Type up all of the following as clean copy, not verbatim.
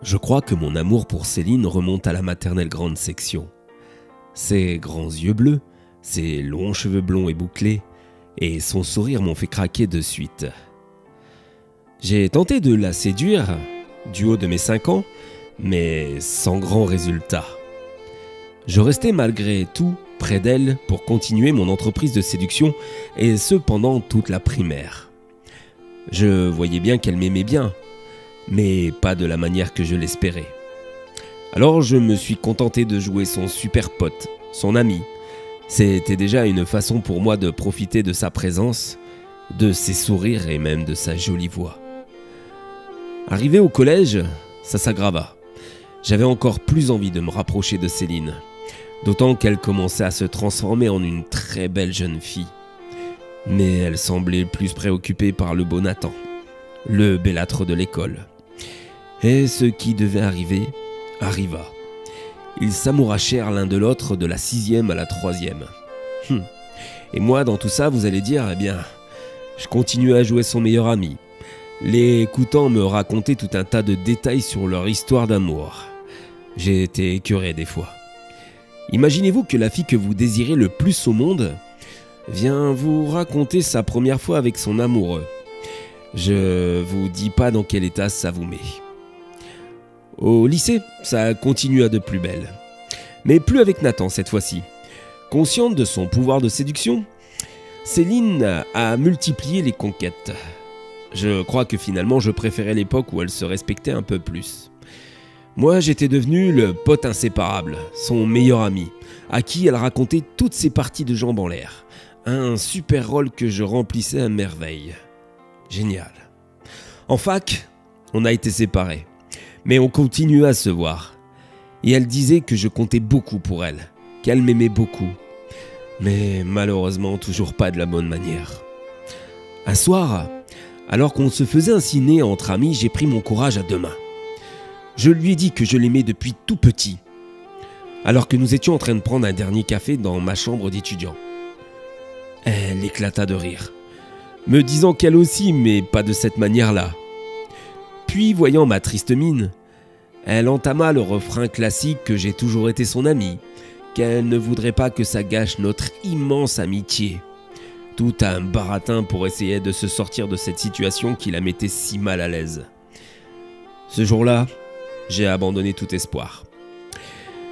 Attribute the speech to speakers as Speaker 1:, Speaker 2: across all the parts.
Speaker 1: Je crois que mon amour pour Céline remonte à la maternelle grande section. Ses grands yeux bleus, ses longs cheveux blonds et bouclés, et son sourire m'ont fait craquer de suite. J'ai tenté de la séduire, du haut de mes 5 ans, mais sans grand résultat. Je restais malgré tout près d'elle pour continuer mon entreprise de séduction, et ce pendant toute la primaire. Je voyais bien qu'elle m'aimait bien, mais pas de la manière que je l'espérais. Alors je me suis contenté de jouer son super pote, son ami. C'était déjà une façon pour moi de profiter de sa présence, de ses sourires et même de sa jolie voix. Arrivé au collège, ça s'aggrava. J'avais encore plus envie de me rapprocher de Céline, d'autant qu'elle commençait à se transformer en une très belle jeune fille. Mais elle semblait plus préoccupée par le beau Nathan, le bellâtre de l'école. Et ce qui devait arriver, arriva. Ils s'amourachèrent l'un de l'autre de la 6e à la 3e. Et moi, dans tout ça, vous allez dire, eh bien, je continuais à jouer son meilleur ami, l'écoutant me raconter tout un tas de détails sur leur histoire d'amour. J'ai été écœuré des fois. Imaginez-vous que la fille que vous désirez le plus au monde vient vous raconter sa première fois avec son amoureux. Je vous dis pas dans quel état ça vous met. Au lycée, ça continua de plus belle. Mais plus avec Nathan cette fois-ci. Consciente de son pouvoir de séduction, Céline a multiplié les conquêtes. Je crois que finalement je préférais l'époque où elle se respectait un peu plus. Moi j'étais devenu le pote inséparable, son meilleur ami, à qui elle racontait toutes ses parties de jambes en l'air. Un super rôle que je remplissais à merveille. Génial. En fac, on a été séparés. Mais on continuait à se voir. Et elle disait que je comptais beaucoup pour elle, qu'elle m'aimait beaucoup. Mais malheureusement, toujours pas de la bonne manière. Un soir, alors qu'on se faisait un ciné entre amis, j'ai pris mon courage à 2 mains. Je lui ai dit que je l'aimais depuis tout petit, alors que nous étions en train de prendre un dernier café dans ma chambre d'étudiant. Elle éclata de rire, me disant qu'elle aussi, mais pas de cette manière-là. Puis, voyant ma triste mine, elle entama le refrain classique que j'ai toujours été son amie, qu'elle ne voudrait pas que ça gâche notre immense amitié. Tout un baratin pour essayer de se sortir de cette situation qui la mettait si mal à l'aise. Ce jour-là, j'ai abandonné tout espoir.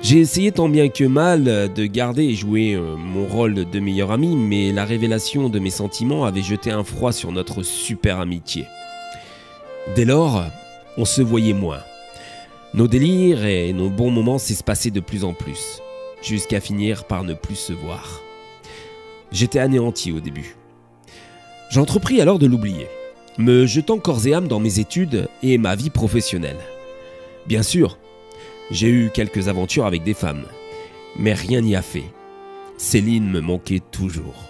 Speaker 1: J'ai essayé tant bien que mal de garder et jouer mon rôle de meilleur ami, mais la révélation de mes sentiments avait jeté un froid sur notre super amitié. Dès lors, on se voyait moins. Nos délires et nos bons moments s'espaçaient de plus en plus, jusqu'à finir par ne plus se voir. J'étais anéanti au début. J'entrepris alors de l'oublier, me jetant corps et âme dans mes études et ma vie professionnelle. Bien sûr, j'ai eu quelques aventures avec des femmes, mais rien n'y a fait. Céline me manquait toujours.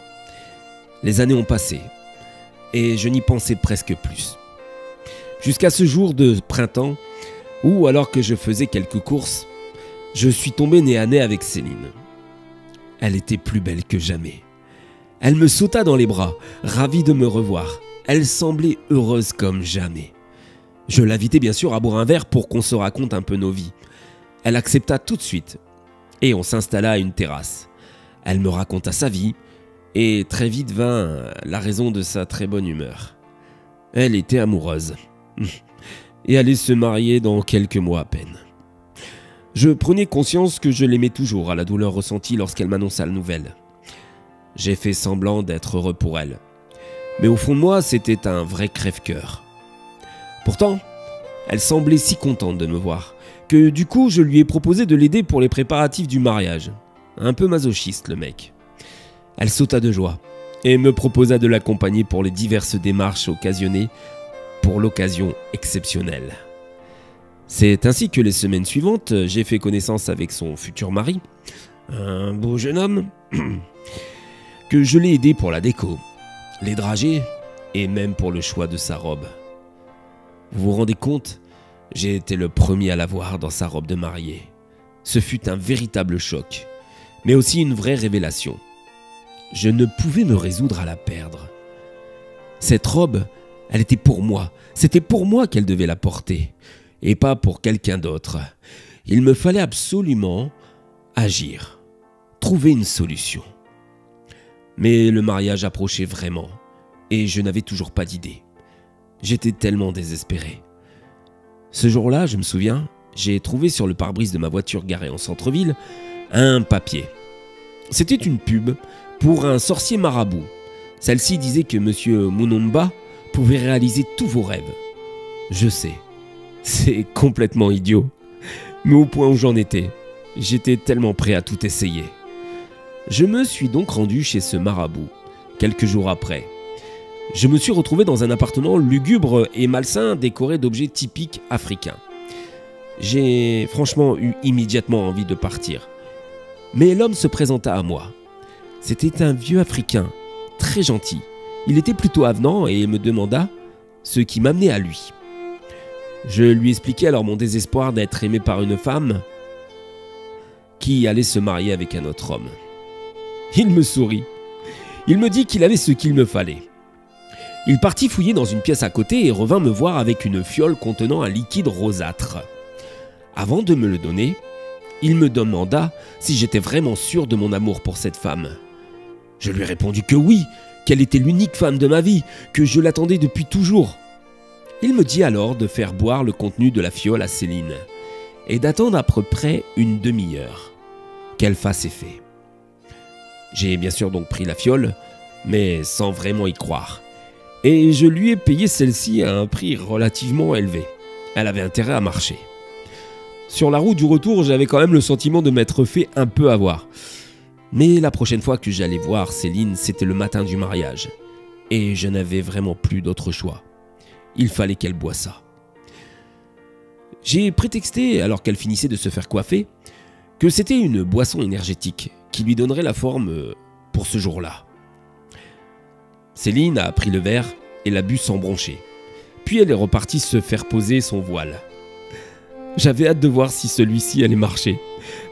Speaker 1: Les années ont passé, et je n'y pensais presque plus. Jusqu'à ce jour de printemps, où alors que je faisais quelques courses, je suis tombé nez à nez avec Céline. Elle était plus belle que jamais. Elle me sauta dans les bras, ravie de me revoir. Elle semblait heureuse comme jamais. Je l'invitai bien sûr à boire un verre pour qu'on se raconte un peu nos vies. Elle accepta tout de suite, et on s'installa à une terrasse. Elle me raconta sa vie, et très vite vint la raison de sa très bonne humeur. Elle était amoureuse. Et allait se marier dans quelques mois à peine. Je prenais conscience que je l'aimais toujours à la douleur ressentie lorsqu'elle m'annonça la nouvelle. J'ai fait semblant d'être heureux pour elle. Mais au fond de moi, c'était un vrai crève-cœur. Pourtant, elle semblait si contente de me voir, que du coup, je lui ai proposé de l'aider pour les préparatifs du mariage. Un peu masochiste, le mec. Elle sauta de joie et me proposa de l'accompagner pour les diverses démarches occasionnées pour l'occasion exceptionnelle. C'est ainsi que les semaines suivantes, j'ai fait connaissance avec son futur mari, un beau jeune homme, que je l'ai aidé pour la déco, les dragées et même pour le choix de sa robe. Vous vous rendez compte ? J'ai été le premier à la voir dans sa robe de mariée. Ce fut un véritable choc, mais aussi une vraie révélation. Je ne pouvais me résoudre à la perdre. Cette robe, elle était pour moi. C'était pour moi qu'elle devait la porter. et pas pour quelqu'un d'autre. Il me fallait absolument agir, trouver une solution. Mais le mariage approchait vraiment et je n'avais toujours pas d'idée. J'étais tellement désespéré. Ce jour-là, je me souviens, j'ai trouvé sur le pare-brise de ma voiture garée en centre-ville un papier. C'était une pub pour un sorcier marabout. Celle-ci disait que Monsieur Munomba pouvait réaliser tous vos rêves. Je sais, c'est complètement idiot, mais au point où j'en étais, j'étais tellement prêt à tout essayer. Je me suis donc rendu chez ce marabout, quelques jours après. Je me suis retrouvé dans un appartement lugubre et malsain décoré d'objets typiques africains. J'ai franchement eu immédiatement envie de partir. Mais l'homme se présenta à moi. C'était un vieux Africain, très gentil. Il était plutôt avenant et me demanda ce qui m'amenait à lui. Je lui expliquai alors mon désespoir d'être aimé par une femme qui allait se marier avec un autre homme. Il me sourit. Il me dit qu'il avait ce qu'il me fallait. Il partit fouiller dans une pièce à côté et revint me voir avec une fiole contenant un liquide rosâtre. Avant de me le donner, il me demanda si j'étais vraiment sûr de mon amour pour cette femme. Je lui ai répondu que oui, qu'elle était l'unique femme de ma vie, que je l'attendais depuis toujours. Il me dit alors de faire boire le contenu de la fiole à Céline et d'attendre à peu près une demi-heure, qu'elle fasse effet. J'ai bien sûr donc pris la fiole, mais sans vraiment y croire. Et je lui ai payé celle-ci à un prix relativement élevé. Elle avait intérêt à marcher. Sur la route du retour, j'avais quand même le sentiment de m'être fait un peu avoir. Mais la prochaine fois que j'allais voir Céline, c'était le matin du mariage. Et je n'avais vraiment plus d'autre choix. Il fallait qu'elle boive ça. J'ai prétexté, alors qu'elle finissait de se faire coiffer, que c'était une boisson énergétique qui lui donnerait la forme pour ce jour-là. Céline a pris le verre et l'a bu sans broncher. Puis elle est repartie se faire poser son voile. J'avais hâte de voir si celui-ci allait marcher,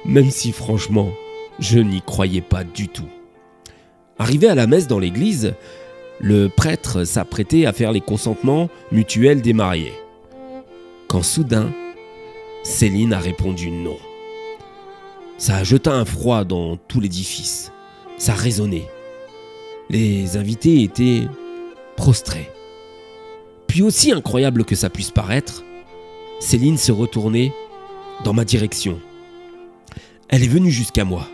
Speaker 1: même si franchement, je n'y croyais pas du tout. Arrivé à la messe dans l'église, le prêtre s'apprêtait à faire les consentements mutuels des mariés. Quand soudain, Céline a répondu non. Ça a jeté un froid dans tout l'édifice. Ça résonnait. Les invités étaient prostrés. Puis aussi incroyable que ça puisse paraître, Céline s'est retournée dans ma direction. Elle est venue jusqu'à moi.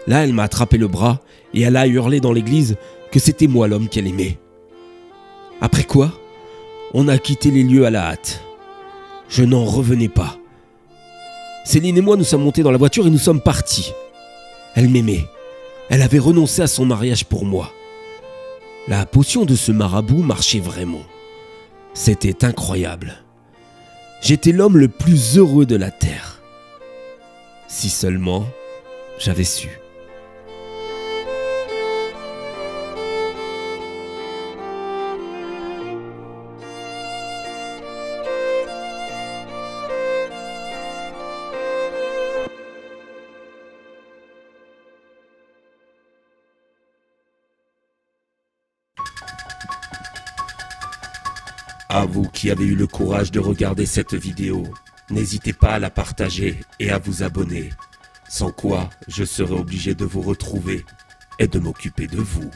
Speaker 1: Là, elle m'a attrapé le bras et elle a hurlé dans l'église que c'était moi l'homme qu'elle aimait. Après quoi, on a quitté les lieux à la hâte. Je n'en revenais pas. Céline et moi, nous sommes montés dans la voiture et nous sommes partis. Elle m'aimait. Elle avait renoncé à son mariage pour moi. La potion de ce marabout marchait vraiment. C'était incroyable. J'étais l'homme le plus heureux de la terre. Si seulement j'avais su.
Speaker 2: À vous qui avez eu le courage de regarder cette vidéo, n'hésitez pas à la partager et à vous abonner, sans quoi je serai obligé de vous retrouver et de m'occuper de vous.